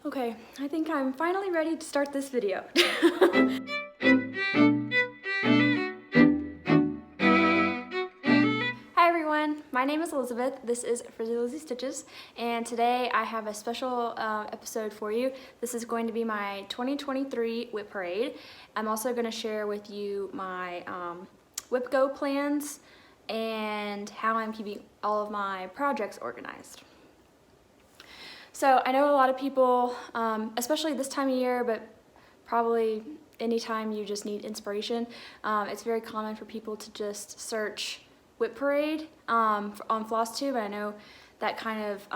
Okay, I think I'm finally ready to start this video. Hi everyone, my name is Elizabeth. This is Frizzy Lizzie Stitches, and today I have a special episode for you. This is going to be my 2023 WIP parade. I'm also going to share with you my WIPGO plans and how I'm keeping all of my projects organized. So I know a lot of people, especially this time of year, but probably anytime you just need inspiration, it's very common for people to just search WIP parade on FlossTube. And I know that kind of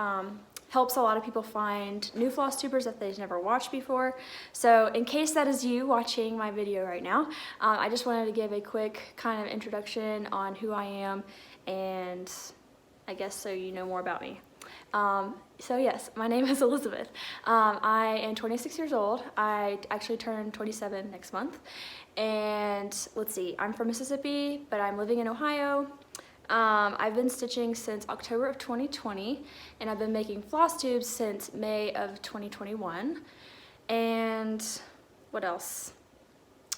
helps a lot of people find new FlossTubers that they've never watched before. So in case that is you watching my video right now, I just wanted to give a quick kind of introduction on who I am, and I guess so you know more about me. So yes, my name is Elizabeth. I am 26 years old. I actually turned 27 next month. And let's see, I'm from Mississippi, but I'm living in Ohio. I've been stitching since October of 2020, and I've been making floss tubes since May of 2021. And what else?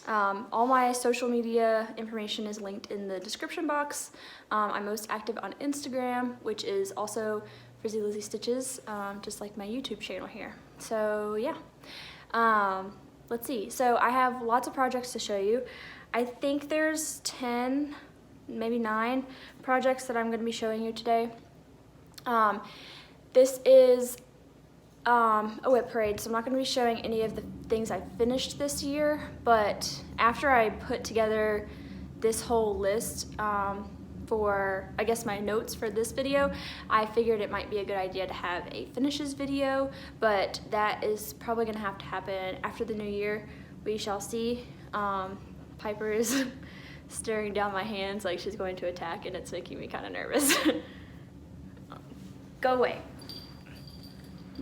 All my social media information is linked in the description box. I'm most active on Instagram, which is also Frizzy Lizzie Stitches, just like my YouTube channel here. So yeah, let's see. So I have lots of projects to show you. I think there's 10, maybe 9 projects that I'm going to be showing you today. This is a WIP parade, so I'm not going to be showing any of the things I finished this year, but after I put together this whole list for, I guess, my notes for this video, I figured it might be a good idea to have a finishes video, but that is probably going to have to happen after the new year. We shall see. Piper is staring down my hands like she's going to attack, and it's making me kind of nervous. Go away.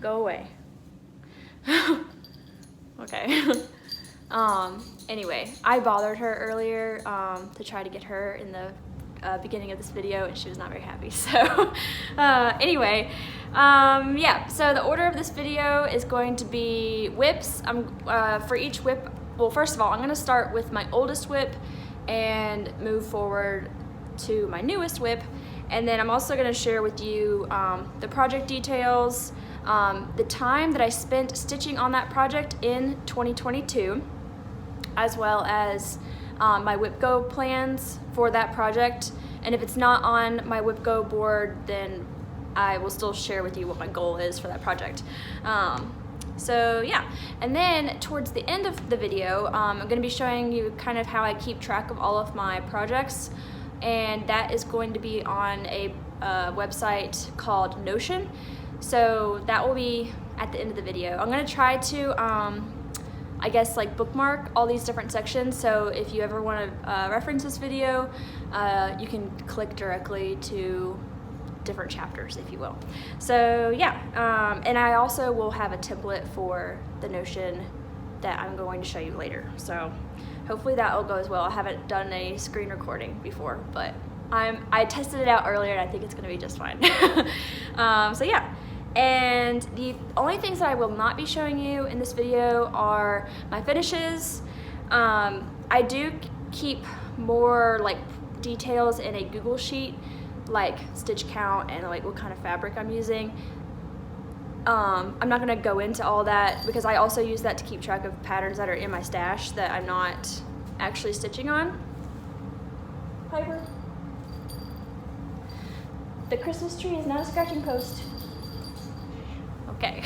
Go away. Okay. Anyway, I bothered her earlier to try to get her in the beginning of this video, and she was not very happy. So anyway, yeah, so the order of this video is going to be WIPs. For each WIP, well, first of all, I'm going to start with my oldest WIP and move forward to my newest WIP, and then I'm also going to share with you the project details, the time that I spent stitching on that project in 2022, as well as my WIPGO plans for that project. And if it's not on my WIPGO board, then I will still share with you what my goal is for that project. So yeah, and then towards the end of the video, I'm going to be showing you kind of how I keep track of all of my projects, and that is going to be on a website called Notion. So that will be at the end of the video. I'm going to try to I guess, like, bookmark all these different sections, so if you ever want to reference this video, you can click directly to different chapters, if you will. So yeah, and I also will have a template for the Notion that I'm going to show you later. So hopefully that will go as well. I haven't done a screen recording before, but I tested it out earlier, and I think it's going to be just fine. So yeah. And the only things that I will not be showing you in this video are my finishes. I do keep more like details in a Google sheet, like stitch count and like what kind of fabric I'm using. I'm not going to go into all that because I also use that to keep track of patterns that are in my stash that I'm not actually stitching on. Piper, the Christmas tree is not a scratching post. Okay.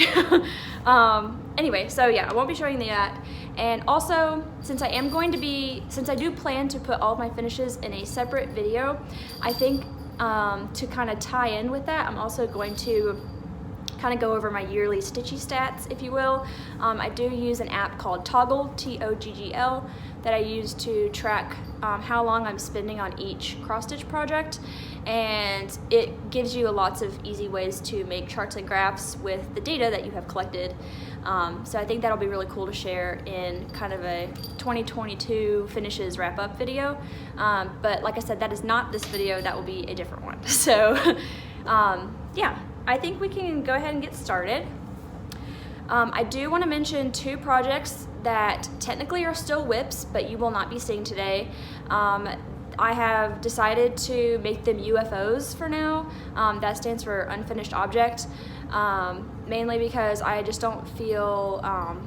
Anyway, so yeah, I won't be showing that. And also, since I do plan to put all of my finishes in a separate video, I think to kind of tie in with that, I'm also going to kind of go over my yearly stitchy stats, if you will. I do use an app called Toggle, T-O-G-G-L, that I use to track how long I'm spending on each cross-stitch project, and it gives you lots of easy ways to make charts and graphs with the data that you have collected. So I think that'll be really cool to share in kind of a 2022 finishes wrap-up video. But like I said, that is not this video, that will be a different one. So yeah, I think we can go ahead and get started. I do want to mention 2 projects that technically are still WIPs, but you will not be seeing today. I have decided to make them UFOs for now. That stands for unfinished object. Mainly because I just don't feel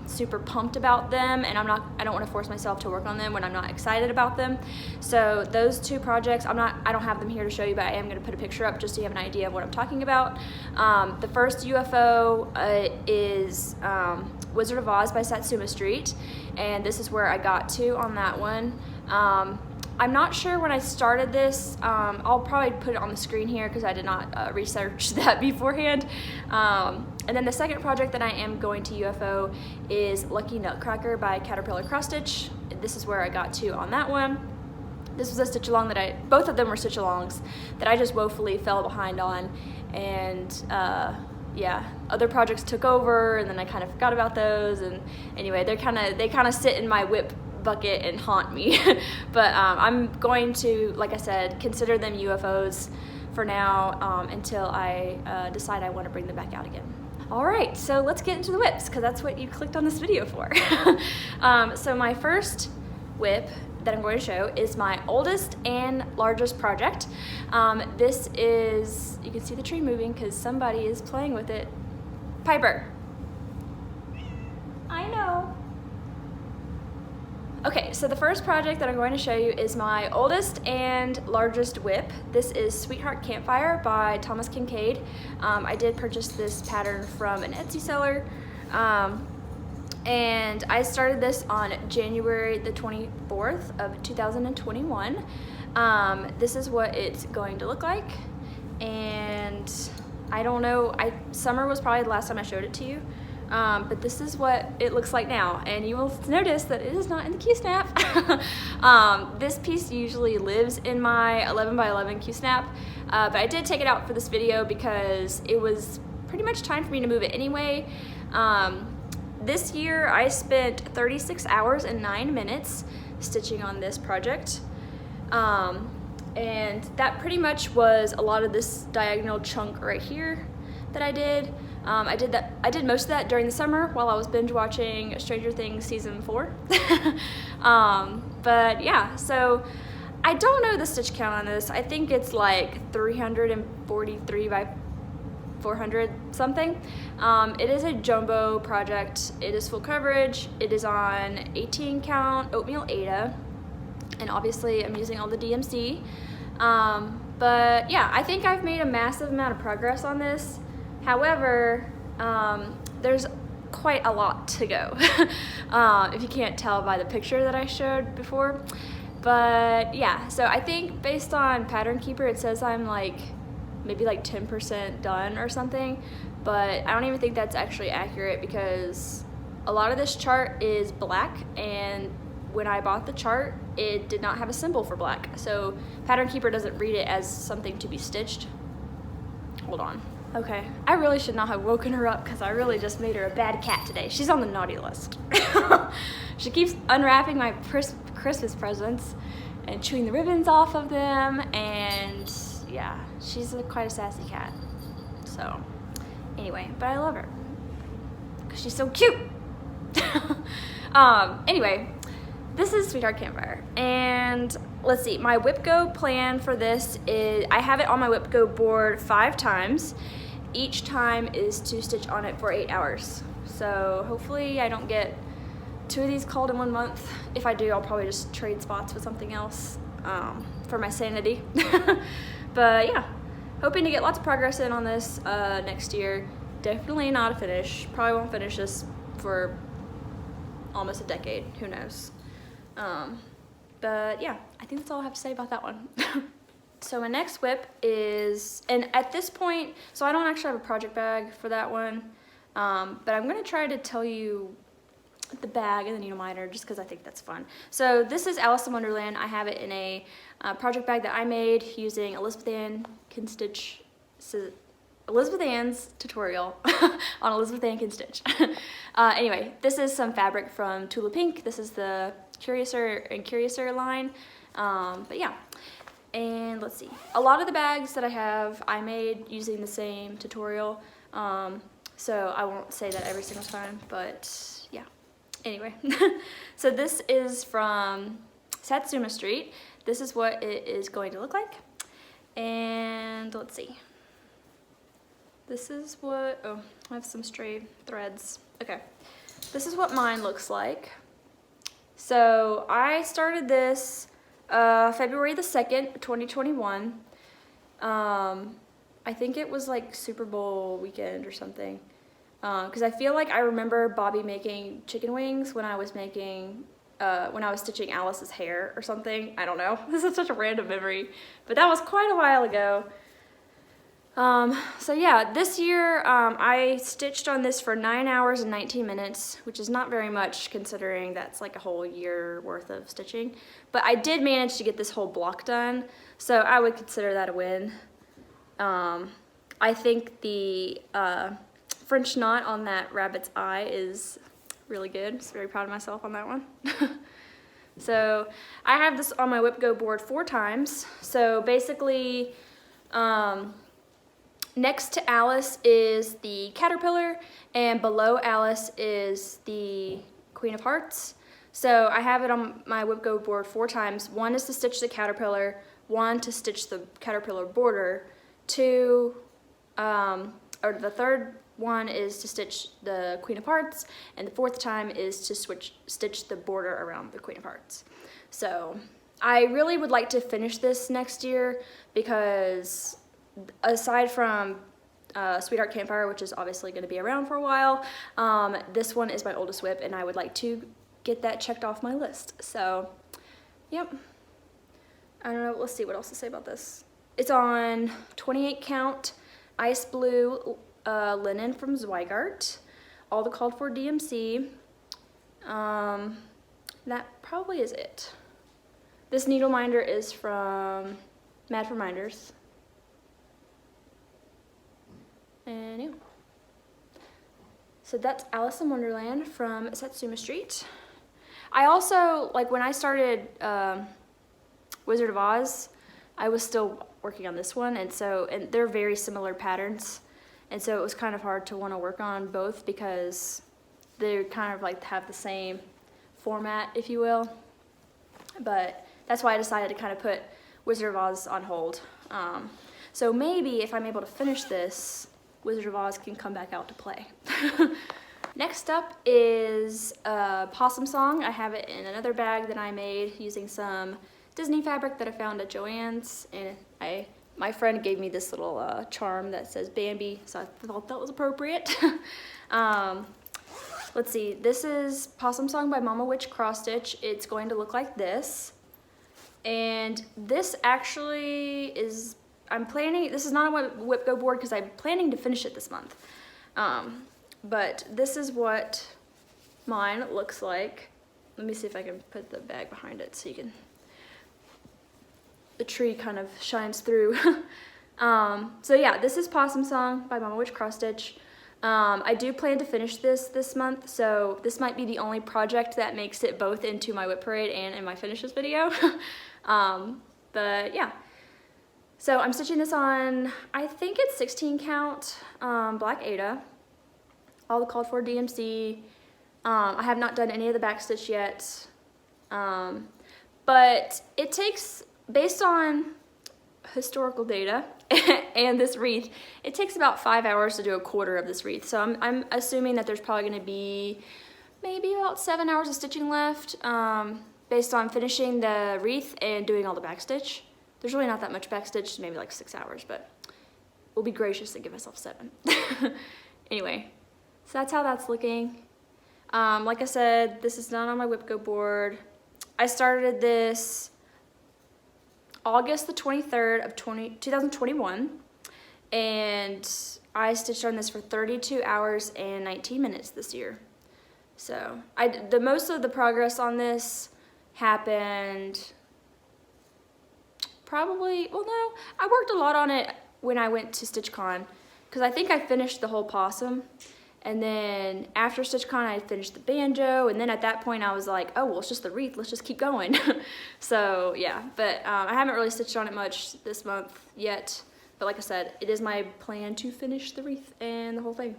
super pumped about them, and I don't want to force myself to work on them when I'm not excited about them. So those 2 projects, I don't have them here to show you, but I am going to put a picture up just so you have an idea of what I'm talking about. The first UFO is Wizard of Oz by Satsuma Street, and this is where I got to on that one. I'm not sure when I started this. I'll probably put it on the screen here because I did not research that beforehand. And then the second project that I am going to UFO is Lucky Nutcracker by Caterpillar Cross Stitch. This is where I got to on that one. This was a stitch along that both of them were stitch alongs that I just woefully fell behind on, and yeah, other projects took over, and then I kind of forgot about those. And anyway, they kind of sit in my WIP bucket and haunt me. But I'm going to, like I said, consider them UFOs for now until I decide I want to bring them back out again. All right, so let's get into the WIPs, because that's what you clicked on this video for. So my first WIP that I'm going to show is my oldest and largest project. This is, you can see the tree moving because somebody is playing with it. Piper. I know. Okay, so the first project that I'm going to show you is my oldest and largest WIP. This is Sweetheart Campfire by Thomas Kinkade. I did purchase this pattern from an Etsy seller. And I started this on January the 24th of 2021. This is what it's going to look like. And I don't know, summer was probably the last time I showed it to you. But this is what it looks like now, and you will notice that it is not in the Q-snap. This piece usually lives in my 11 by 11 Q-snap, but I did take it out for this video because it was pretty much time for me to move it anyway. This year I spent 36 hours and 9 minutes stitching on this project, and that pretty much was a lot of this diagonal chunk right here that I did. I did most of that during the summer while I was binge watching Stranger Things season 4. But yeah, so I don't know the stitch count on this. I think it's like 343 by 400 something. It is a jumbo project. It is full coverage. It is on 18 count oatmeal Aida, and obviously I'm using all the DMC. But yeah, I think I've made a massive amount of progress on this. However, there's quite a lot to go, if you can't tell by the picture that I showed before. But yeah, so I think based on Pattern Keeper, it says I'm like maybe like 10% done or something, but I don't even think that's actually accurate because a lot of this chart is black, and when I bought the chart, it did not have a symbol for black. So Pattern Keeper doesn't read it as something to be stitched. Hold on. Okay, I really should not have woken her up because I really just made her a bad cat today. She's on the naughty list. She keeps unwrapping my Christmas presents and chewing the ribbons off of them, and yeah, she's quite a sassy cat. So anyway, but I love her because she's so cute. Anyway, this is Sweetheart Campfire, and let's see, my WIPGO plan for this is, I have it on my WIPGO board 5 times. Each time is to stitch on it for 8 hours. So hopefully I don't get 2 of these called in 1 month. If I do, I'll probably just trade spots with something else for my sanity. But yeah, hoping to get lots of progress in on this next year. Definitely not a finish. Probably won't finish this for almost a decade, who knows. But yeah, I think that's all I have to say about that one. So my next WIP is, and at this point, so I don't actually have a project bag for that one, but I'm gonna try to tell you the bag and the needle miter just because I think that's fun. So this is Alice in Wonderland. I have it in a project bag that I made using Elizabeth Ann's tutorial on Elizabeth Ann Can Stitch. Anyway, this is some fabric from Tula Pink. This is the Curiouser line. But yeah, and let's see. A lot of the bags that I have, I made using the same tutorial. so I won't say that every single time, but yeah. Anyway, so this is from Satsuma Street. This is what it is going to look like. And let's see. This is what, oh, I have some stray threads. Okay, this is what mine looks like. So I started this February the 2nd, 2021. I think it was like Super Bowl weekend or something. Because I feel like I remember Bobby making chicken wings when I was making, when I was stitching Alice's hair or something. I don't know. This is such a random memory, but that was quite a while ago. So yeah, this year I stitched on this for 9 hours and 19 minutes, which is not very much considering that's like a whole year worth of stitching. But I did manage to get this whole block done, so I would consider that a win. I think the French knot on that rabbit's eye is really good. I'm very proud of myself on that one. So I have this on my WIPGO board 4 times. So basically, next to Alice is the caterpillar, and below Alice is the Queen of Hearts. So I have it on my WIPGO board 4 times. 1 is to stitch the caterpillar, 1 to stitch the caterpillar border, 2, or the third one is to stitch the Queen of Hearts, and the 4th time is to stitch the border around the Queen of Hearts. So I really would like to finish this next year because aside from Sweetheart Campfire, which is obviously going to be around for a while, this one is my oldest WIP, and I would like to get that checked off my list. So, yep. I don't know, let's see what else to say about this. It's on 28 count ice blue linen from Zweigart, all the called for DMC. That probably is it. This needle minder is from Mad for Minders. And yeah. So that's Alice in Wonderland from Satsuma Street. I also, like when I started Wizard of Oz, I was still working on this one, and they're very similar patterns, and so it was kind of hard to want to work on both because they kind of like have the same format, if you will. But that's why I decided to kind of put Wizard of Oz on hold. So maybe if I'm able to finish this, Wizard of Oz can come back out to play. Next up is Possum Song. I have it in another bag that I made using some Disney fabric that I found at Joann's, and my friend gave me this little charm that says Bambi, so I thought that was appropriate. Let's see, this is Possum Song by Mama Witch Cross Stitch. It's going to look like this, and this actually is, this is not a WIPGO board because I'm planning to finish it this month. But this is what mine looks like. Let me see if I can put the bag behind it so you can, the tree kind of shines through. So yeah, this is Possum Song by Mama Witch Cross Stitch. I do plan to finish this month, so this might be the only project that makes it both into my WIP parade and in my finishes video. But yeah. So I'm stitching this on, I think it's 16 count Black Ada, all the called for DMC. I have not done any of the back stitch yet, but it takes, based on historical data and this wreath, it takes about 5 hours to do a quarter of this wreath. So I'm assuming that there's probably going to be maybe about 7 hours of stitching left, based on finishing the wreath and doing all the back stitch. There's really not that much back stitch, maybe like 6 hours, but we'll be gracious and give myself 7. Anyway, so that's how that's looking. Like I said, this is not on my WIPGO board. I started this August the 23rd of 2021, and I stitched on this for 32 hours and 19 minutes this year. So the most of the progress on this happened probably, well no, I worked a lot on it when I went to StitchCon, because I think I finished the whole possum, and then after StitchCon I finished the banjo, and then at that point I was like, oh well, it's just the wreath, let's just keep going. So yeah, but I haven't really stitched on it much this month yet, but like I said, it is my plan to finish the wreath and the whole thing.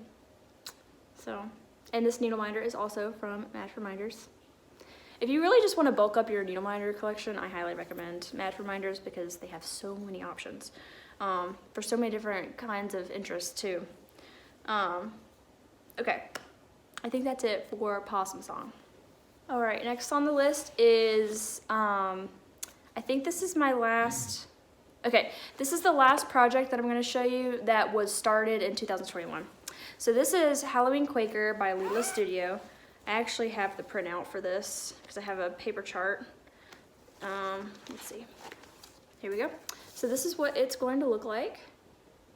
So, and this needle minder is also from Match Reminders. If you really just want to bulk up your needle minder collection, I highly recommend Match Reminders because they have so many options for so many different kinds of interests too. Okay, I think that's it for Possum Song. All right, next on the list is, I think this is my last, okay, this is the last project that I'm gonna show you that was started in 2021. So this is Halloween Quaker by Lila Studio. I actually have the printout for this because I have a paper chart. Let's see. Here we go. So this is what it's going to look like.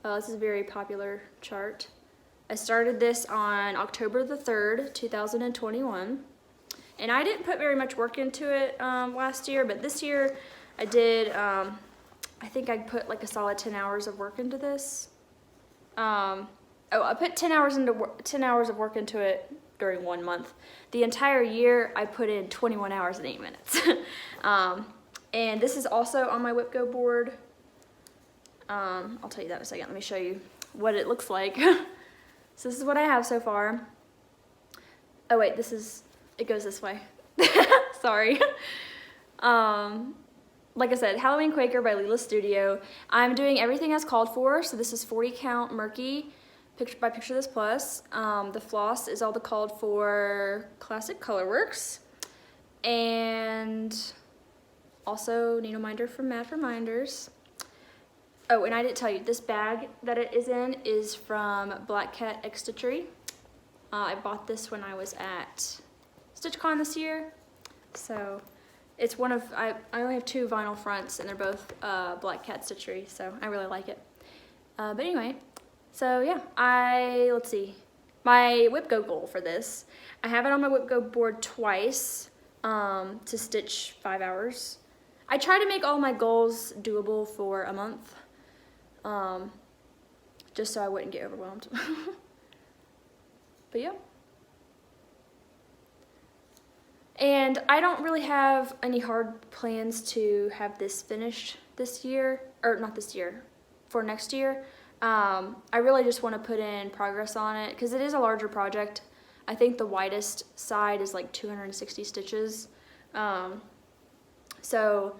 This is a very popular chart. I started this on October the 3rd, 2021. And I didn't put very much work into it last year, but this year I did, I think I put like a solid 10 hours of work into this. I put 10 hours of work into it during 1 month. The entire year I put in 21 hours and 8 minutes. And this is also on my WIPGO board. I'll tell you that in a second. Let me show you what it looks like. So this is what I have so far. Oh wait, it goes this way. Sorry. Like I said, Halloween Quaker by Lila Studio. I'm doing everything as called for. So this is 40 count Murky by Picture This Plus. The floss is all the called for classic Colorworks. And also needle minder from Mad Reminders. Oh, and I didn't tell you, this bag that it is in is from Black Cat X Stitchery. I bought this when I was at StitchCon this year. So it's one of, I only have 2 vinyl fronts and they're both Black Cat Stitchery, so I really like it. But anyway, so yeah, let's see. My WIPGO goal for this, I have it on my WIPGO board twice to stitch 5 hours. I try to make all my goals doable for a month, just so I wouldn't get overwhelmed. But yeah. And I don't really have any hard plans to have this finished this year, or not this year, for next year. I really just want to put in progress on it because it is a larger project. I think the widest side is like 260 stitches. So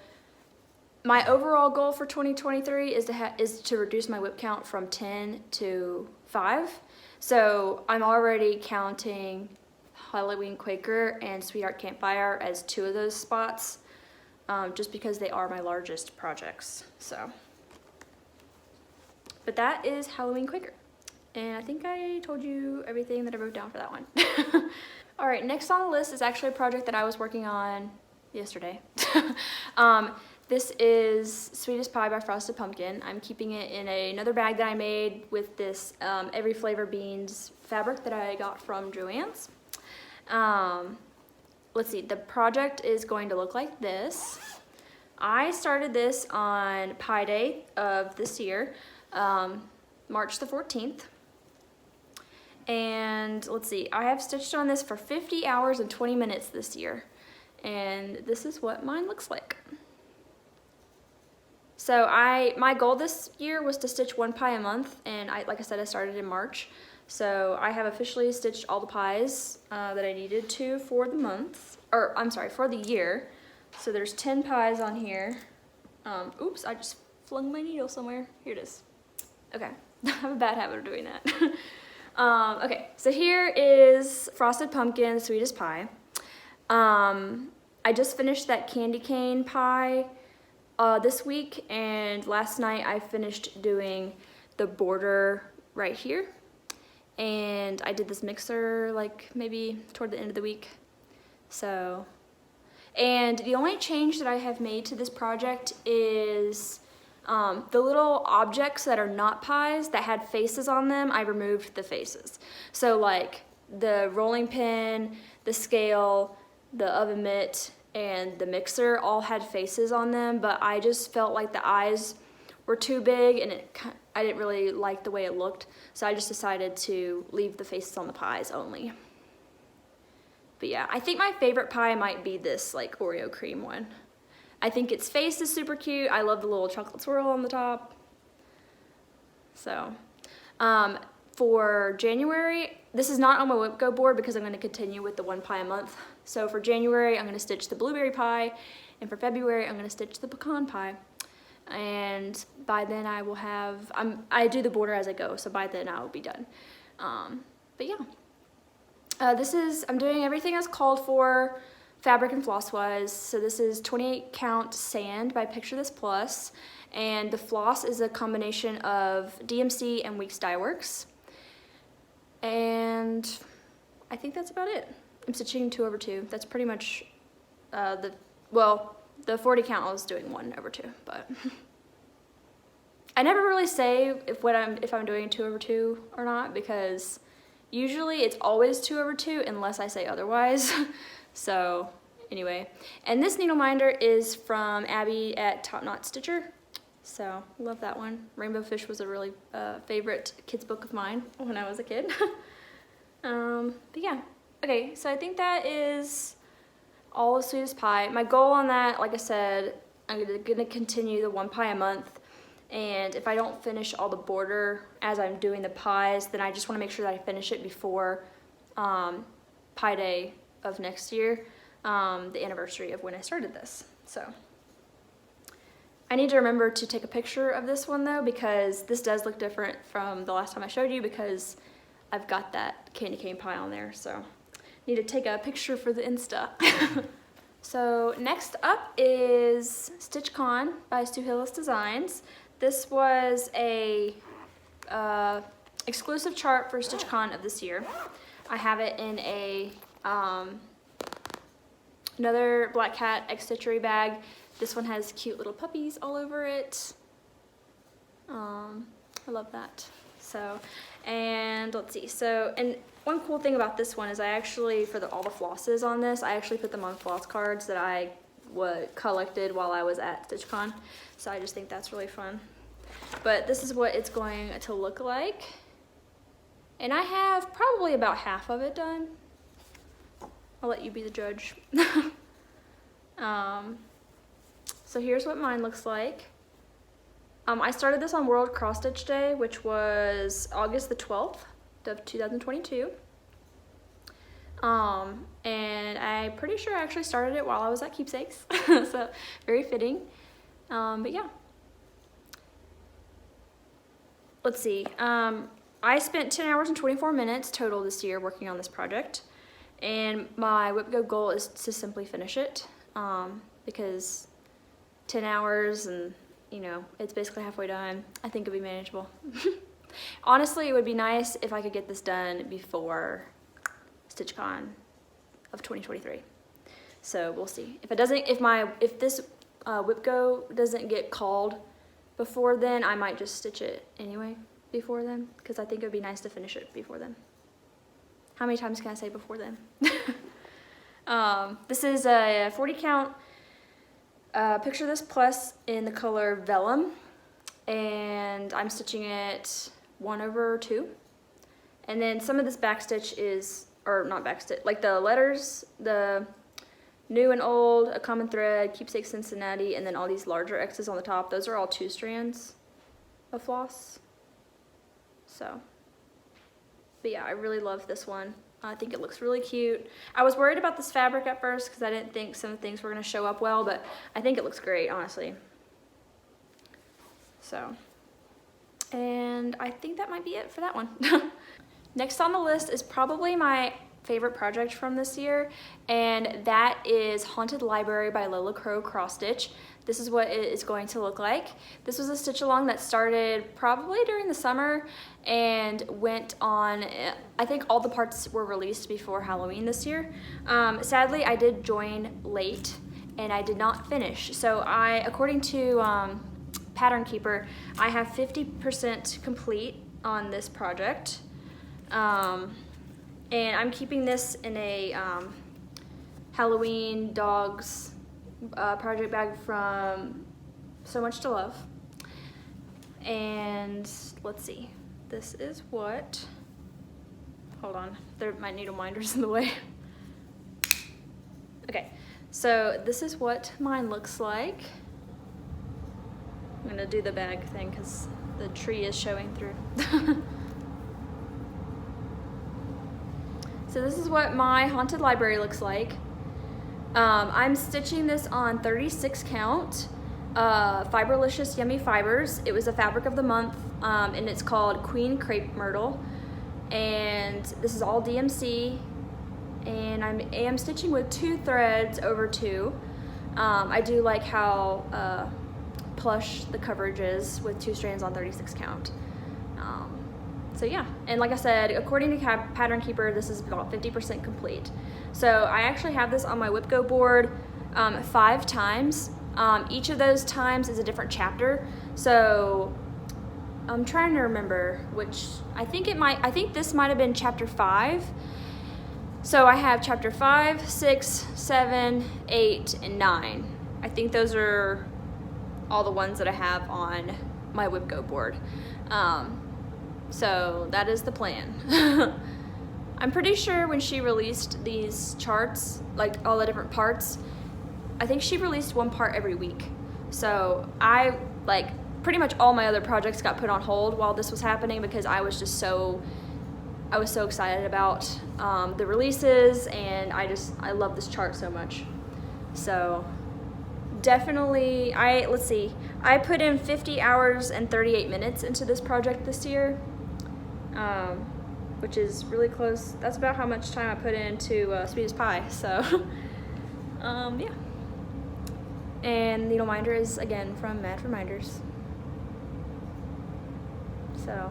my overall goal for 2023 is to reduce my WIP count from 10 to 5. So I'm already counting Halloween Quaker and Sweetheart Campfire as 2 of those spots, just because they are my largest projects. So, but that is Halloween Quaker, and I think I told you everything that I wrote down for that one. All right, next on the list is actually a project that I was working on yesterday. This is Sweetest Pie by Frosted Pumpkin. I'm keeping it in another bag that I made with this Every Flavor Beans fabric that I got from Joann's. Let's see, the project is going to look like this. I started this on Pi Day of this year, March the 14th. And let's see, I have stitched on this for 50 hours and 20 minutes this year. And this is what mine looks like. So my goal this year was to stitch 1 pie a month, and like I said, I started in March. So I have officially stitched all the pies that I needed to for the month, or I'm sorry, for the year. So there's 10 pies on here. Oops, I just flung my needle somewhere. Here it is. Okay, I have a bad habit of doing that. Okay, so here is Frosted Pumpkin Sweetest Pie. I just finished that candy cane pie this week, and last night I finished doing the border right here. And I did this mixer like maybe toward the end of the week. So, and the only change that I have made to this project is the little objects that are not pies that had faces on them, I removed the faces. So like the rolling pin, the scale, the oven mitt, and the mixer all had faces on them, but I just felt like the eyes were too big and I didn't really like the way it looked, so I just decided to leave the faces on the pies only. But yeah, I think my favorite pie might be this like Oreo cream one. I think its face is super cute. I love the little chocolate swirl on the top. So, for January, this is not on my WIPGO board because I'm going to continue with the 1 pie a month. So for January, I'm going to stitch the blueberry pie, and for February, I'm going to stitch the pecan pie. And by then I will have, I do the border as I go, so by then I will be done. But yeah, I'm doing everything as called for, fabric and floss wise. So this is 28 count sand by Picture This Plus, and the floss is a combination of DMC and Weeks Dye Works. And I think that's about it. I'm stitching 2/2. That's pretty much the 40 count I was doing 1/2, but I never really say if I'm doing 2/2 or not, because usually it's always 2/2 unless I say otherwise. So anyway, and this needle minder is from Abby at Top Knot Stitcher. So love that one. Rainbow Fish was a really favorite kids book of mine when I was a kid. But yeah, okay, so I think that is all of Sweetest Pie. My goal on that, like I said, I'm gonna continue the 1 pie a month, and if I don't finish all the border as I'm doing the pies, then I just want to make sure that I finish it before Pie Day of next year, the anniversary of when I started this. So I need to remember to take a picture of this one though, because this does look different from the last time I showed you, because I've got that candy cane pie on there, so need to take a picture for the Insta. So next up is StitchCon by Hillis Designs. This was a exclusive chart for StitchCon of this year. I have it in a another Black Cat X Stitchery bag. This one has cute little puppies all over it. I love that. So, and let's see. So, and one cool thing about this one is I actually, for all the flosses on this, I actually put them on floss cards that I collected while I was at StitchCon. So I just think that's really fun. But this is what it's going to look like. And I have probably about half of it done. I'll let you be the judge. So here's what mine looks like. I started this on World Cross Stitch Day, which was August the 12th of 2022. And I'm pretty sure I actually started it while I was at Keepsakes, so very fitting. But yeah. Let's see. I spent 10 hours and 24 minutes total this year working on this project, and my WIPGO goal is to simply finish it, because 10 hours and, you know, it's basically halfway done. I think it'd be manageable. Honestly, it would be nice if I could get this done before StitchCon of 2023. So we'll see. If this WIPGO doesn't get called before then, I might just stitch it anyway before then, because I think it would be nice to finish it before then. How many times can I say before then? This is a 40 count Picture This Plus in the color Vellum, and I'm stitching it 1/2. And then some of this backstitch is, or not backstitch, like the letters, the new and old, a common thread, Keepsake Cincinnati, and then all these larger X's on the top. Those are all 2 strands of floss. So, but yeah, I really love this one. I think it looks really cute. I was worried about this fabric at first because I didn't think some things were going to show up well, but I think it looks great, honestly. So, and I think that might be it for that one. Next on the list is probably my favorite project from this year, and that is Haunted Library by Lola Cross Stitch. This is what it is going to look like. This was a stitch along that started probably during the summer and went on, I think all the parts were released before Halloween this year. Sadly, I did join late and I did not finish. So according to Pattern Keeper, I have 50% complete on this project. And I'm keeping this in a Halloween dogs project bag from So Much to Love. And let's see, this is what, hold on, my needle minder's in the way. Okay, so this is what mine looks like. I'm gonna do the bag thing because the tree is showing through. So this is what my haunted library looks like. I'm stitching this on 36 count, Fiberlicious Yummy Fibers. It was a fabric of the month, and it's called Queen Crepe Myrtle. And this is all DMC, and I am stitching with 2 threads over 2. I do like how plush the coverage is with 2 strands on 36 count. So yeah, and like I said, according to Pattern Keeper, this is about 50% complete. So I actually have this on my WIPGO board 5 times. Each of those times is a different chapter. So I'm trying to remember which, I think this might have been chapter 5. So I have chapter 5, 6, 7, 8, and 9. I think those are all the ones that I have on my WIPGO board. So that is the plan. I'm pretty sure when she released these charts, like all the different parts, I think she released 1 part every week. So pretty much all my other projects got put on hold while this was happening because I was so excited about the releases, and I love this chart so much. So definitely, let's see, I put in 50 hours and 38 minutes into this project this year, which is really close. That's about how much time I put into Sweet as Pie, so yeah. And needle minder is again from Mad Reminders. So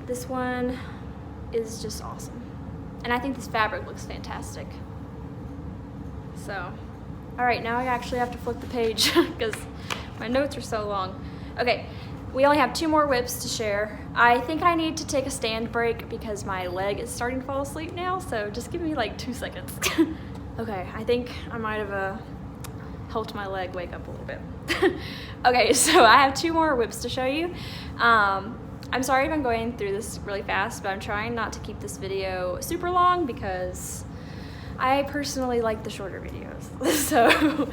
this one is just awesome, and I think this fabric looks fantastic. So all right, now I actually have to flip the page because my notes are so long. Okay, we only have 2 more WIPs to share. I think I need to take a stand break because my leg is starting to fall asleep now, so just give me like 2 seconds. Okay, I think I might have helped my leg wake up a little bit. Okay, so I have 2 more WIPs to show you. I'm sorry if I'm going through this really fast, but I'm trying not to keep this video super long because I personally like the shorter videos. So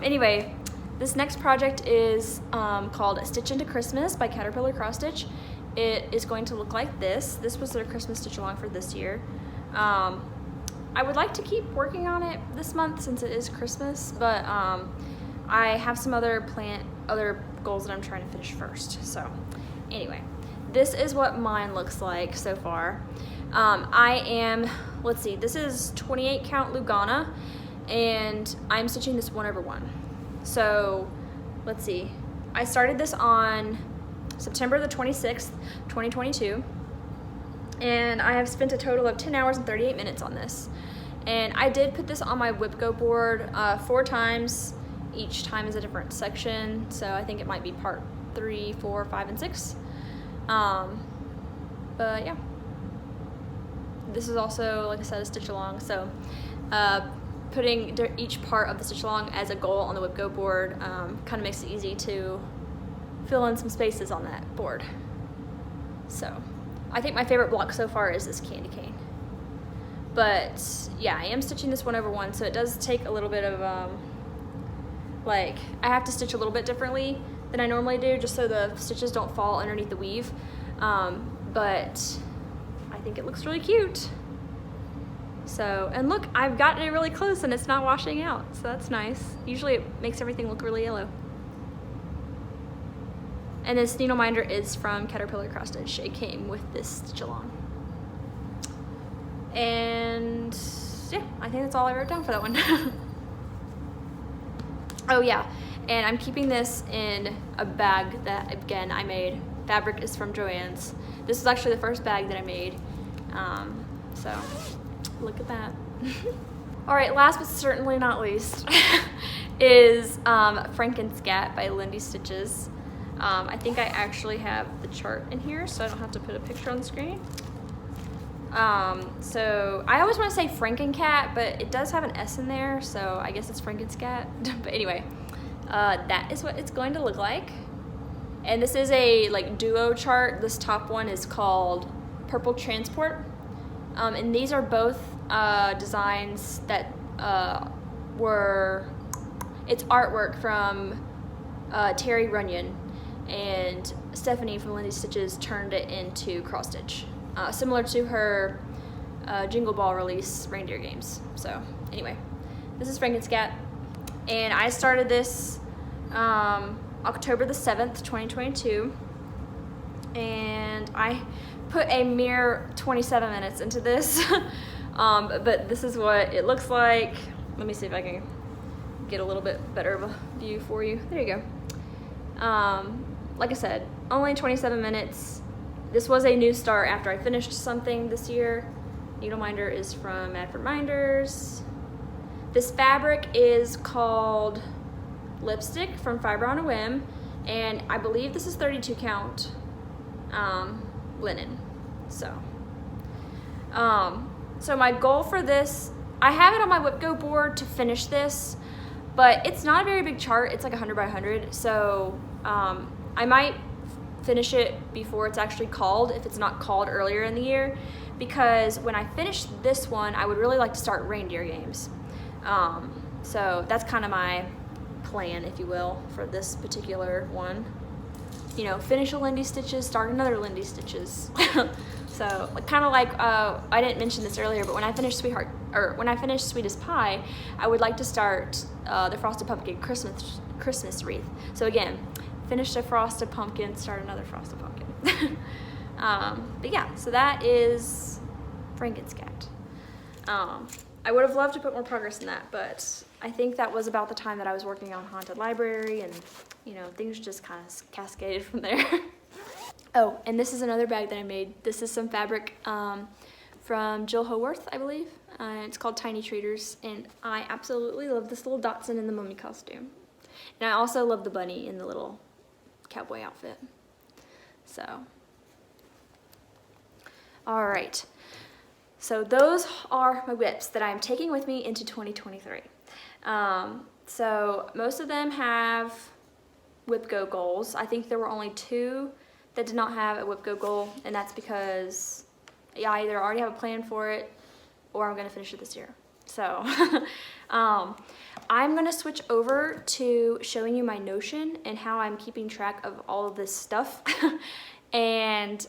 anyway, this next project is called Stitch Into Christmas by Caterpillar Cross Stitch. It is going to look like this. This was their Christmas stitch along for this year. I would like to keep working on it this month since it is Christmas, but I have some other goals that I'm trying to finish first. So anyway, this is what mine looks like so far. Let's see, this is 28 count Lugana, and I'm stitching this 1 over 1. So let's see, I started this on September the 26th, 2022, and I have spent a total of 10 hours and 38 minutes on this. And I did put this on my WIPGO board 4 times. Each time is a different section, so I think it might be part 3, 4, 5, and 6. But yeah, this is also, like I said, a stitch along. So putting each part of the stitch along as a goal on the WIPGO board kind of makes it easy to fill in some spaces on that board. So I think my favorite block so far is this candy cane. But yeah, I am stitching this 1 over 1, so it does take a little bit of I have to stitch a little bit differently than I normally do just so the stitches don't fall underneath the weave. But I think it looks really cute. So, and look, I've gotten it really close and it's not washing out, so that's nice. Usually it makes everything look really yellow. And this needle minder is from Caterpillar Cross Stitch. It came with this stitch along. And yeah, I think that's all I wrote down for that one. Oh yeah, and I'm keeping this in a bag that, again, I made. Fabric is from Joann's. This is actually the first bag that I made. So look at that. All right, last but certainly not least is Frankenscat by Lindy Stitches. I think I actually have the chart in here, so I don't have to put a picture on the screen. So I always want to say Frankencat, but it does have an S in there, so I guess it's Frankenscat. But anyway, that is what it's going to look like. And this is a duo chart. This top one is called Purple Transport. And these are both designs that it's artwork from Terry Runyon, and Stephanie from Lindy Stitches turned it into cross stitch. Similar to her Jingle Ball release reindeer games. So anyway, this is Frankenscat, and I started this October the 7th, 2022, and I put a mere 27 minutes into this, but this is what it looks like. Let me see if I can get a little bit better of a view for you. There you go. Like I said, only 27 minutes. This was a new start after I finished something this year. Needle minder is from Madford Minders. This fabric is called Lipstick from Fiber on a Whim, and I believe this is 32 count linen. So my goal for this, I have it on my WIPGO board to finish this, but it's not a very big chart. It's like 100 by 100, so I might finish it before it's actually called, if it's not called earlier in the year, because when I finish this one, I would really like to start reindeer games. So that's kind of my plan, if you will, for this particular one. You know, finish a Lindy Stitches, start another Lindy Stitches. So kind of like, I didn't mention this earlier, but when I finish Sweetest Pie, I would like to start the Frosted Pumpkin Christmas wreath. So again, finish the Frosted Pumpkin, start another Frosted Pumpkin. But yeah, so that is Frankenscat. I would have loved to put more progress in that, but I think that was about the time that I was working on Haunted Library, and you know, things just kind of cascaded from there. Oh, and this is another bag that I made. This is some fabric from Jill Howarth, I believe. It's called Tiny Treaters, and I absolutely love this little Dotson in the mummy costume. And I also love the bunny in the little cowboy outfit. So, all right. So those are my WIPs that I'm taking with me into 2023. So most of them have WIPGO goals. I think there were only 2 that did not have a WIPGO goal, and that's because I either already have a plan for it or I'm gonna finish it this year. So I'm gonna switch over to showing you my Notion and how I'm keeping track of all of this stuff. And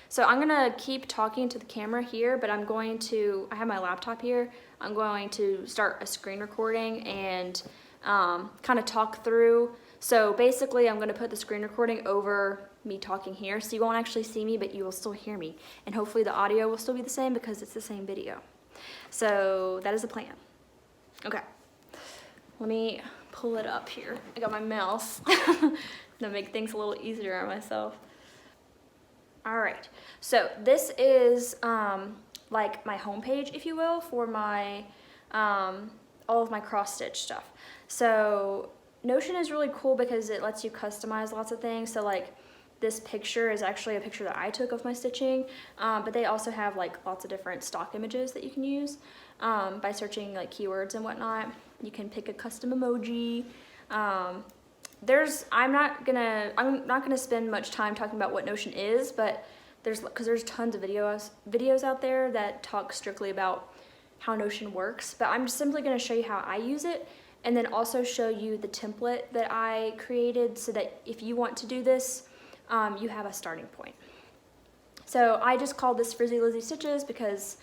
so I'm gonna keep talking to the camera here, but I have my laptop here. I'm going to start a screen recording and kind of talk through. So basically I'm gonna put the screen recording over me talking here, so you won't actually see me, but you will still hear me. And hopefully the audio will still be the same because it's the same video. So that is the plan. Okay, let me pull it up here. I got my mouse to make things a little easier on myself. All right, so this is like my homepage, if you will, for my all of my cross stitch stuff. So Notion is really cool because it lets you customize lots of things. So like this picture is actually a picture that I took of my stitching, but they also have like lots of different stock images that you can use by searching like keywords and whatnot. You can pick a custom emoji. I'm not gonna spend much time talking about what Notion is, but there's tons of videos out there that talk strictly about how Notion works, but I'm simply gonna show you how I use it, and then also show you the template that I created so that if you want to do this, you have a starting point. So I just called this Frizzy Lizzie Stitches because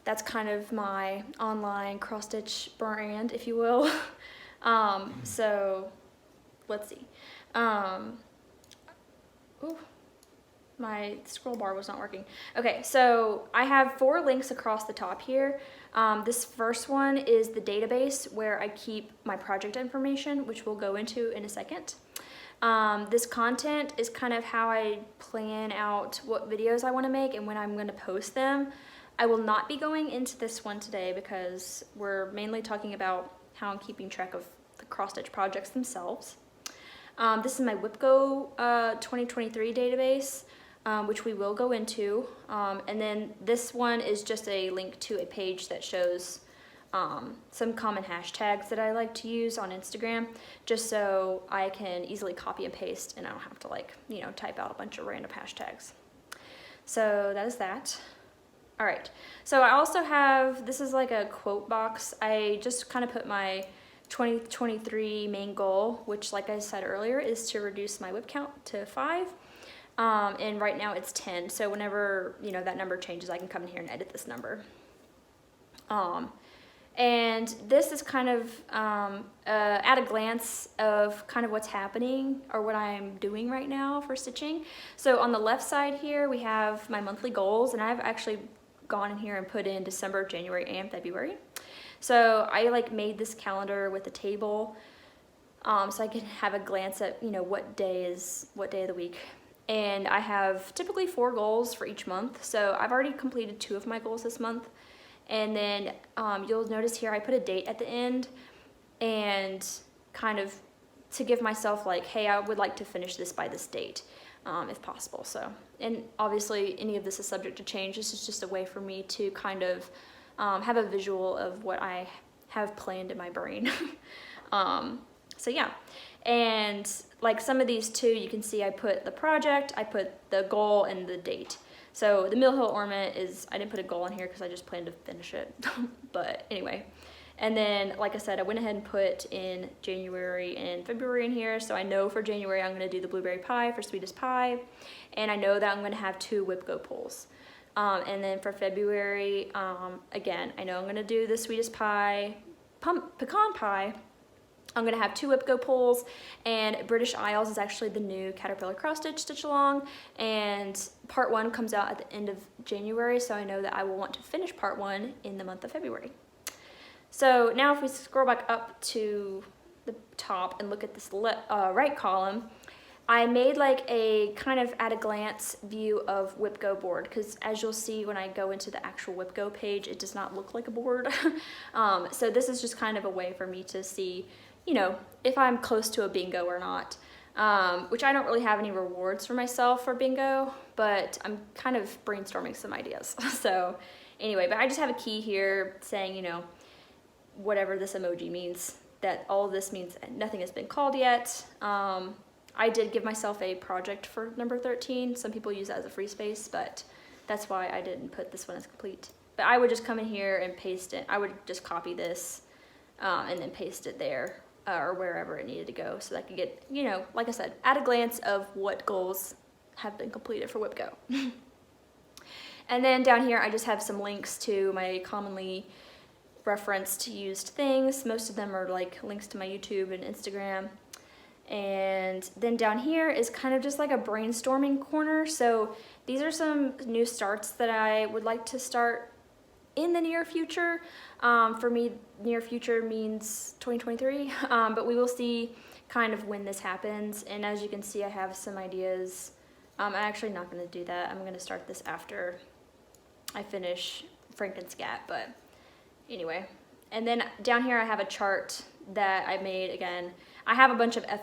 that's kind of my online cross stitch brand, if you will. So let's see. Ooh, my scroll bar was not working. Okay, so I have 4 links across the top here. This first one is the database where I keep my project information, which we'll go into in a second. This content is kind of how I plan out what videos I want to make and when I'm going to post them. I will not be going into this one today because we're mainly talking about how I'm keeping track of the cross-stitch projects themselves. This is my WIPGO 2023 database, which we will go into. And then this one is just a link to a page that shows some common hashtags that I like to use on Instagram, just so I can easily copy and paste and I don't have to type out a bunch of random hashtags. So that is that. All right, so I also have, this is like a quote box. I just kind of put my 2023 main goal, which like I said earlier is to reduce my WIP count to 5. and right now it's 10. So whenever, you know, that number changes, I can come in here and edit this number. And this is kind of at a glance of kind of what's happening or what I'm doing right now for stitching. So on the left side here, we have my monthly goals, and I've actually gone in here and put in December, January, and February. So I like made this calendar with a table, so I can have a glance at, you know, what day of the week. And I have typically 4 goals for each month. So I've already completed 2 of my goals this month. And then you'll notice here I put a date at the end, and kind of to give myself like, hey, I would like to finish this by this date, if possible. So, and obviously any of this is subject to change. This is just a way for me to kind of have a visual of what I have planned in my brain. So yeah, and like some of these too, you can see I put the project, I put the goal, and the date. So the Mill Hill ornament is, I didn't put a goal in here because I just planned to finish it, but anyway. And then, like I said, I went ahead and put in January and February in here. So I know for January I'm gonna do the blueberry pie for sweetest pie, and I know that I'm gonna have 2 WIPGO pulls. And then for February, again, I know I'm gonna do the sweetest pie, pecan pie. I'm gonna have 2 WIPGO pulls, and British Isles is actually the new Caterpillar cross stitch stitch along, and part 1 comes out at the end of January, so I know that I will want to finish part 1 in the month of February. So now if we scroll back up to the top and look at this right column, I made like a kind of at a glance view of WIPGO board, because as you'll see when I go into the actual WIPGO page, it does not look like a board. So this is just kind of a way for me to see, you know, if I'm close to a bingo or not, which I don't really have any rewards for myself for bingo, but I'm kind of brainstorming some ideas. So anyway, but I just have a key here saying, you know, whatever this emoji means, that all of this means nothing has been called yet. I did give myself a project for number 13. Some people use that as a free space, but that's why I didn't put this one as complete. But I would just come in here and paste it. I would just copy this and then paste it there. Or wherever it needed to go, so that I could get, you know, like I said, at a glance of what goals have been completed for WIPGO. And then down here I just have some links to my commonly referenced used things. Most of them are like links to my YouTube and Instagram. And then down here is kind of just like a brainstorming corner. So these are some new starts that I would like to start in the near future. For me, near future means 2023, but we will see kind of when this happens. And as you can see, I have some ideas. I'm actually not going to do that. I'm going to start this after I finish Frankenscat, but anyway. And then down here I have a chart that I made. Again, I have a bunch of I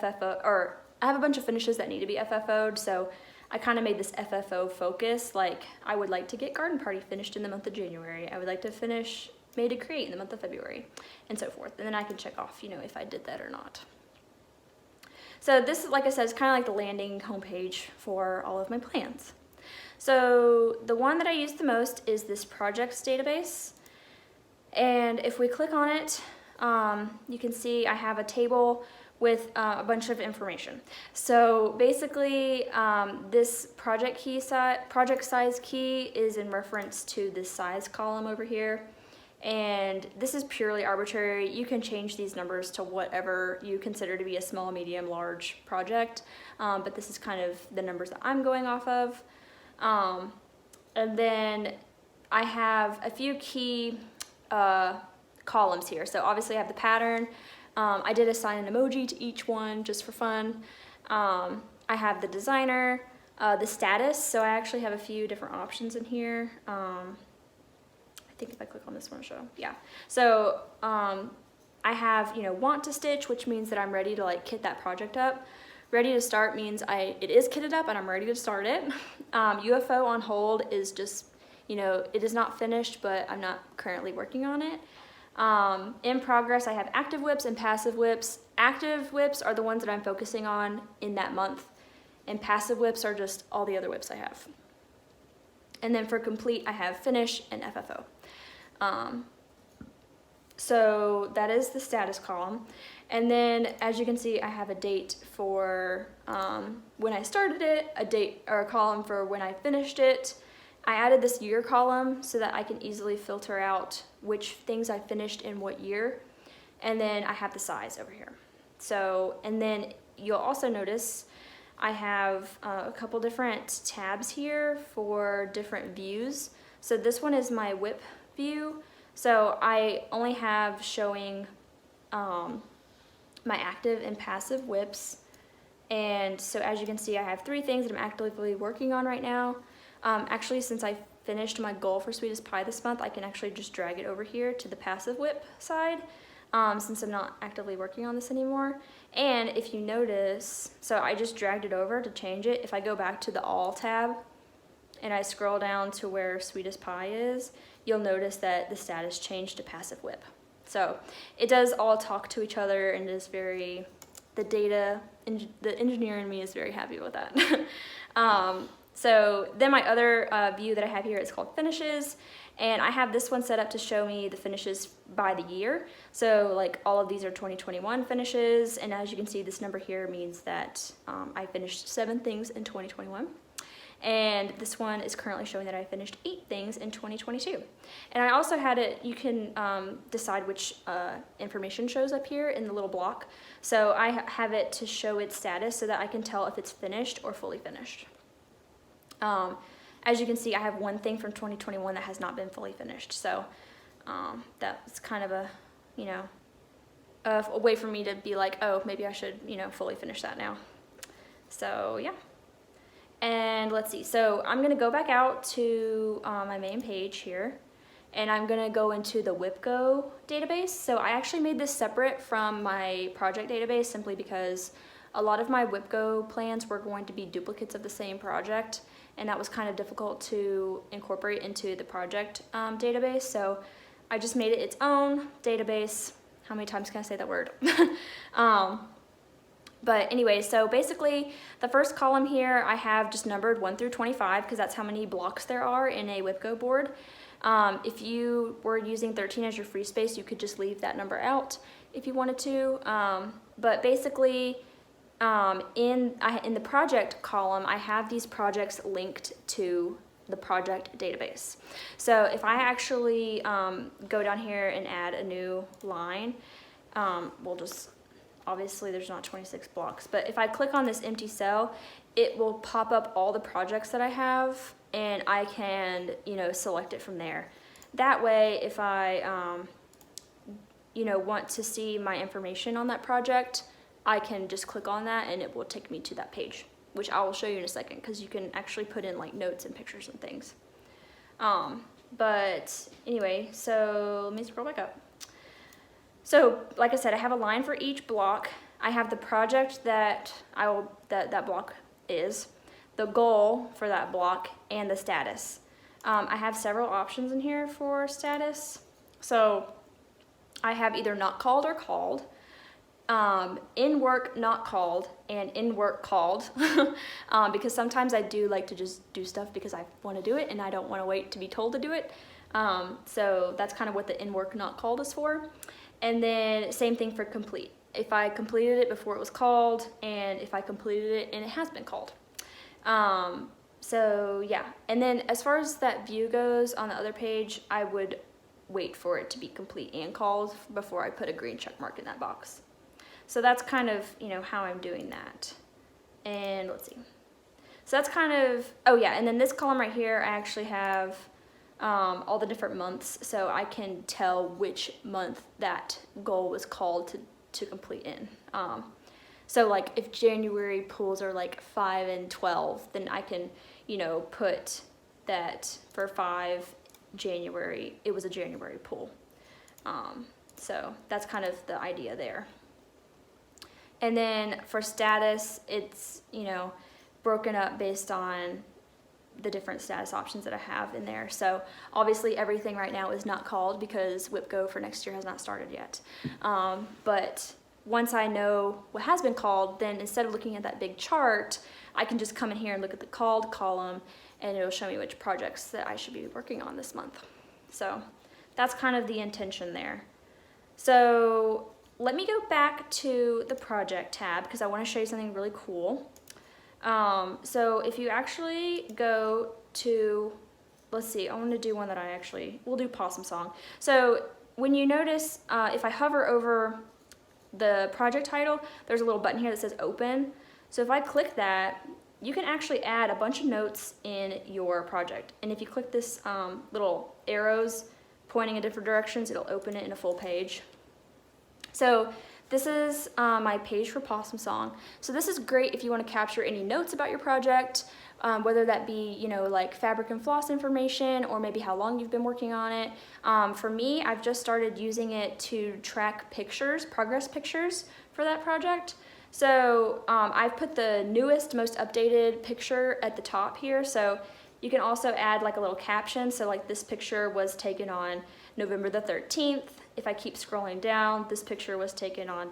have a bunch of finishes that need to be FFO'd, so I kind of made this FFO focus, like I would like to get Garden Party finished in the month of January. I would like to finish Made to Create in the month of February, and so forth. And then I can check off, you know, if I did that or not. So this, like I said, is kind of like the landing homepage for all of my plans. So the one that I use the most is this projects database. And if we click on it, you can see I have a table with a bunch of information. So basically, this project size key is in reference to this size column over here. And this is purely arbitrary. You can change these numbers to whatever you consider to be a small, medium, large project. But this is kind of the numbers that I'm going off of. And then I have a few key columns here. So obviously I have the pattern. I did assign an emoji to each one just for fun. I have the designer, the status. So I actually have a few different options in here. I think if I click on this one, it'll show. Yeah. So I have, you know, want to stitch, which means that I'm ready to like kit that project up. Ready to start means it is kitted up and I'm ready to start it. UFO on hold is just, you know, it is not finished, but I'm not currently working on it. In progress, I have active WIPs and passive WIPs. Active WIPs are the ones that I'm focusing on in that month, and passive WIPs are just all the other WIPs I have. And then for complete, I have finish and FFO. So that is the status column. And then as you can see, I have a date for when I started it, a date or a column for when I finished it. I added this year column so that I can easily filter out which things I finished in what year. And then I have the size over here. So, and then you'll also notice I have a couple different tabs here for different views. So this one is my WIP view. So I only have showing my active and passive WIPs. And so as you can see, I have 3 things that I'm actively working on right now. Actually, since I finished my goal for Sweetest Pie this month, I can actually just drag it over here to the passive WIP side, since I'm not actively working on this anymore. And if you notice, so I just dragged it over to change it. If I go back to the All tab and I scroll down to where Sweetest Pie is, you'll notice that the status changed to passive WIP. So it does all talk to each other, and is very, the engineer in me is very happy with that. So then my other view that I have here is called Finishes, and I have this one set up to show me the finishes by the year. So like all of these are 2021 finishes, and as you can see, this number here means that I finished 7 things in 2021. And this one is currently showing that I finished 8 things in 2022. And I also had it, you can decide which information shows up here in the little block. So I have it to show its status so that I can tell if it's finished or fully finished. As you can see, I have 1 thing from 2021 that has not been fully finished. So that's kind of a, you know, a way for me to be like, oh, maybe I should, you know, fully finish that now. So yeah. And let's see, so I'm gonna go back out to my main page here, and I'm gonna go into the WIPGO database. So I actually made this separate from my project database simply because a lot of my WIPGO plans were going to be duplicates of the same project, and that was kind of difficult to incorporate into the project database. So I just made it its own database. How many times can I say that word? But anyway, so basically the first column here I have just numbered 1 through 25 because that's how many blocks there are in a WIPGO board. If you were using 13 as your free space, you could just leave that number out if you wanted to. But basically in the project column, I have these projects linked to the project database. So if I actually go down here and add a new line, we'll just, obviously there's not 26 blocks, but if I click on this empty cell, it will pop up all the projects that I have, and I can, you know, select it from there. That way, if I, you know, want to see my information on that project, I can just click on that and it will take me to that page, which I will show you in a second, because you can actually put in like notes and pictures and things. But anyway, so let me scroll back up. So, like I said, I have a line for each block. I have the project that that block is, the goal for that block, and the status. I have several options in here for status. So, I have either not called or called, in work not called, and in work called, because sometimes I do like to just do stuff because I want to do it and I don't want to wait to be told to do it. So that's kind of what the in work not called is for. And then same thing for complete. If I completed it before it was called, and if I completed it and it has been called. So yeah, and then as far as that view goes on the other page, I would wait for it to be complete and called before I put a green check mark in that box. So that's kind of, you know, how I'm doing that. And let's see. So that's kind of, oh yeah, and then this column right here, I actually have all the different months, so I can tell which month that goal was called to complete in. So like if January pulls are like 5 and 12, then I can, you know, put that for 5 January, it was a January pull. So that's kind of the idea there. And then for status, it's, you know, broken up based on the different status options that I have in there. So obviously everything right now is not called because WIPGO for next year has not started yet. But once I know what has been called, then instead of looking at that big chart, I can just come in here and look at the called column, and it'll show me which projects that I should be working on this month. So that's kind of the intention there. So let me go back to the project tab because I want to show you something really cool. So if you actually go to, let's see, I want to do one that we'll do Possum Song. So when you notice, if I hover over the project title, there's a little button here that says open. So if I click that, you can actually add a bunch of notes in your project. And if you click this little arrows pointing in different directions, it'll open it in a full page. So this is my page for Possum Song. So this is great if you want to capture any notes about your project, whether that be, you know, like fabric and floss information, or maybe how long you've been working on it. For me, I've just started using it to track pictures, progress pictures for that project. So I've put the newest, most updated picture at the top here. So you can also add like a little caption. So like this picture was taken on November the 13th. If I keep scrolling down, this picture was taken on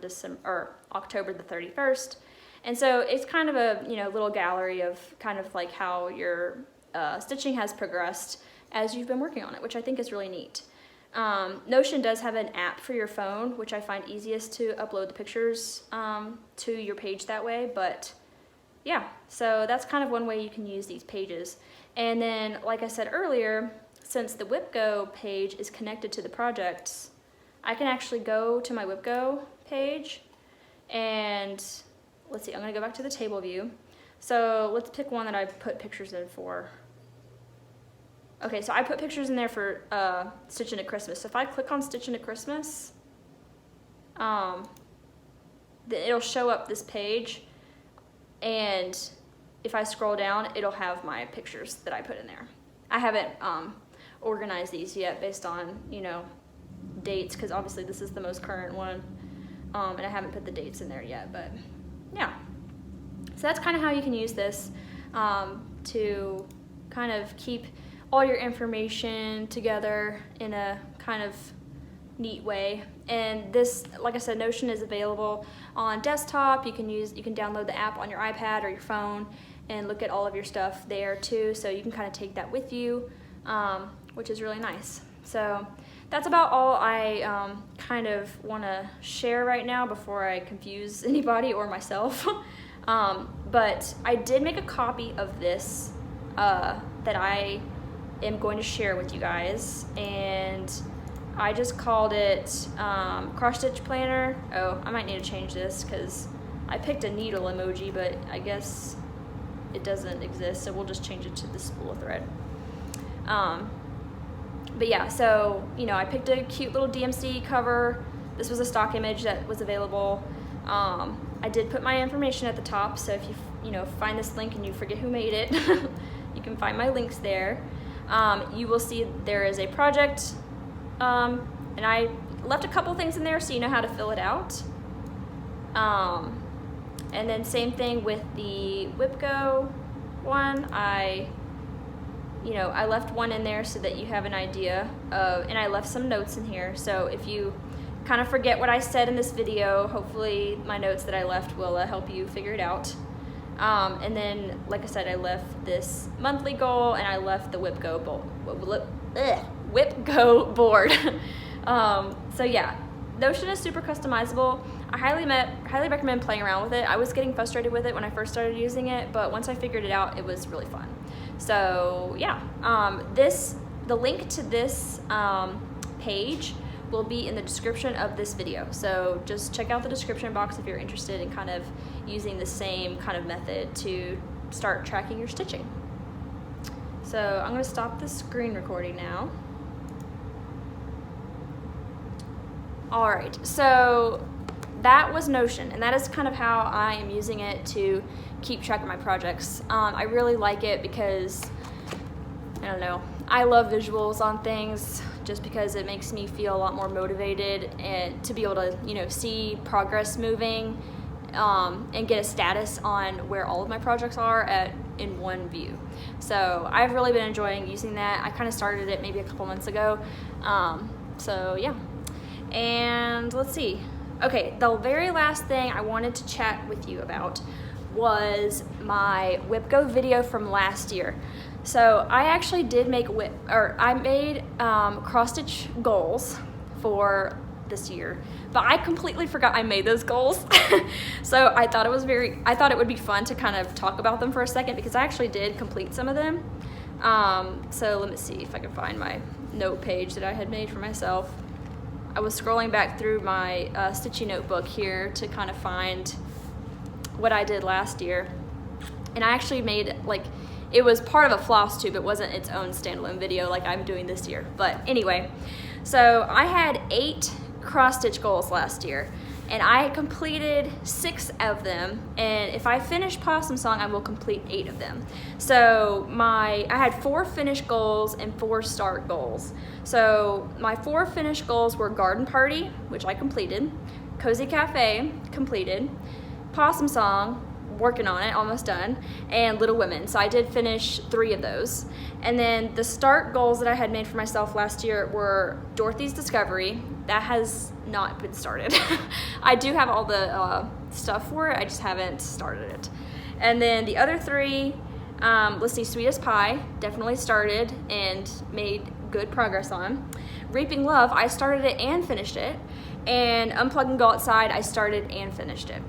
October the 31st. And so it's kind of a, you know, little gallery of kind of like how your stitching has progressed as you've been working on it, which I think is really neat. Notion does have an app for your phone, which I find easiest to upload the pictures to your page that way. But yeah, so that's kind of one way you can use these pages. And then, like I said earlier, since the WIPGO page is connected to the projects, I can actually go to my WIPGO page and let's see, I'm gonna go back to the table view. So let's pick one that I put pictures in for. Okay, so I put pictures in there for Stitching at Christmas. So if I click on Stitching at Christmas, then it'll show up this page, and if I scroll down, it'll have my pictures that I put in there. I haven't organized these yet based on, you know, dates, because obviously this is the most current one, and I haven't put the dates in there yet, but yeah. So that's kind of how you can use this to kind of keep all your information together in a kind of neat way. And this, like I said, Notion is available on desktop. You can download the app on your iPad or your phone and look at all of your stuff there too. So you can kind of take that with you, which is really nice. So that's about all I kind of want to share right now before I confuse anybody or myself. But I did make a copy of this that I am going to share with you guys, and I just called it cross stitch planner. Oh, I might need to change this because I picked a needle emoji, but I guess it doesn't exist, so we'll just change it to the spool thread. But yeah, so, you know, I picked a cute little DMC cover. This was a stock image that was available. I did put my information at the top, so if you know, find this link and you forget who made it, you can find my links there. You will see there is a project, and I left a couple things in there so you know how to fill it out. And then same thing with the WIPGO one. I left one in there so that you have an idea of, and I left some notes in here. So if you kind of forget what I said in this video, hopefully my notes that I left will help you figure it out. And then, like I said, I left this monthly goal, and I left the WIPGO board. So yeah, Notion is super customizable. I highly recommend playing around with it. I was getting frustrated with it when I first started using it, but once I figured it out, it was really fun. So yeah, the link to this page will be in the description of this video. So just check out the description box if you're interested in kind of using the same kind of method to start tracking your stitching. So I'm gonna stop the screen recording now. All right, so that was Notion, and that is kind of how I am using it to keep track of my projects. I really like it because, I don't know, I love visuals on things just because it makes me feel a lot more motivated and to be able to, you know, see progress moving and get a status on where all of my projects are in one view. So I've really been enjoying using that. I kind of started it maybe a couple months ago. So yeah, and let's see. Okay, the very last thing I wanted to chat with you about was my WIPGO video from last year. So I actually did make I made cross stitch goals for this year, but I completely forgot I made those goals. So I thought it would be fun to kind of talk about them for a second, because I actually did complete some of them. So let me see if I can find my note page that I had made for myself. I was scrolling back through my Stitchy notebook here to kind of find what I did last year. And I actually made, like, it was part of a floss tube. It wasn't its own standalone video like I'm doing this year. But anyway, so I had 8 cross stitch goals last year, and I completed 6 of them, and if I finish Possum Song, I will complete 8 of them. So I had 4 finish goals and 4 start goals. So my 4 finish goals were Garden Party, which I completed, Cozy Cafe, completed, Possum Song, working on it, almost done, and Little Women. So I did finish 3 of those. And then the start goals that I had made for myself last year were Dorothy's Discovery. That has not been started. I do have all the stuff for it, I just haven't started it. And then the other 3, let's see, Sweetest Pie, definitely started and made good progress on. Reaping Love, I started it and finished it. And Unplug and Go Outside, I started and finished it.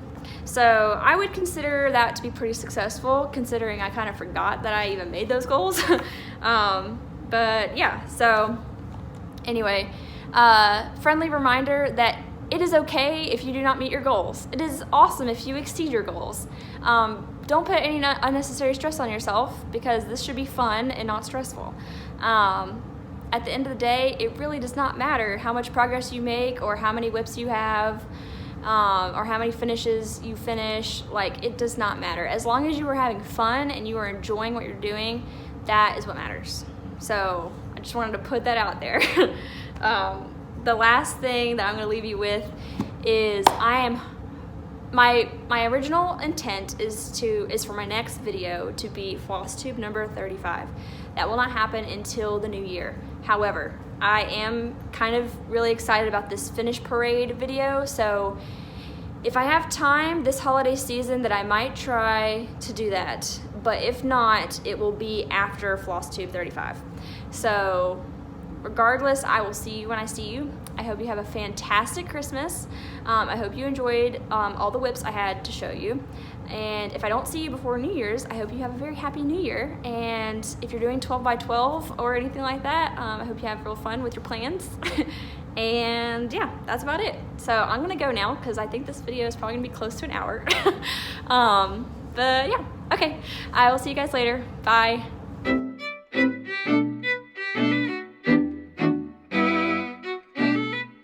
So I would consider that to be pretty successful, considering I kind of forgot that I even made those goals. But yeah, so anyway, friendly reminder that it is okay if you do not meet your goals. It is awesome if you exceed your goals. Don't put any unnecessary stress on yourself, because this should be fun and not stressful. At the end of the day, it really does not matter how much progress you make or how many WIPs you have. Or how many finishes you finish. Like, it does not matter. As long as you are having fun and you are enjoying what you're doing, that is what matters. So I just wanted to put that out there. The last thing that I'm going to leave you with is my original intent is for my next video to be floss tube number 35. That will not happen until the new year. However, I am kind of really excited about this finish parade video, so if I have time this holiday season, that I might try to do that, but if not, it will be after floss tube 35. So regardless, I will see you when I see you. I hope you have a fantastic Christmas. I hope you enjoyed all the WIPs I had to show you. And if I don't see you before New Year's, I hope you have a very happy New Year. And if you're doing 12 by 12 or anything like that, I hope you have real fun with your plans. And yeah, that's about it. So I'm gonna go now, because I think this video is probably gonna be close to an hour. But yeah, okay. I will see you guys later. Bye.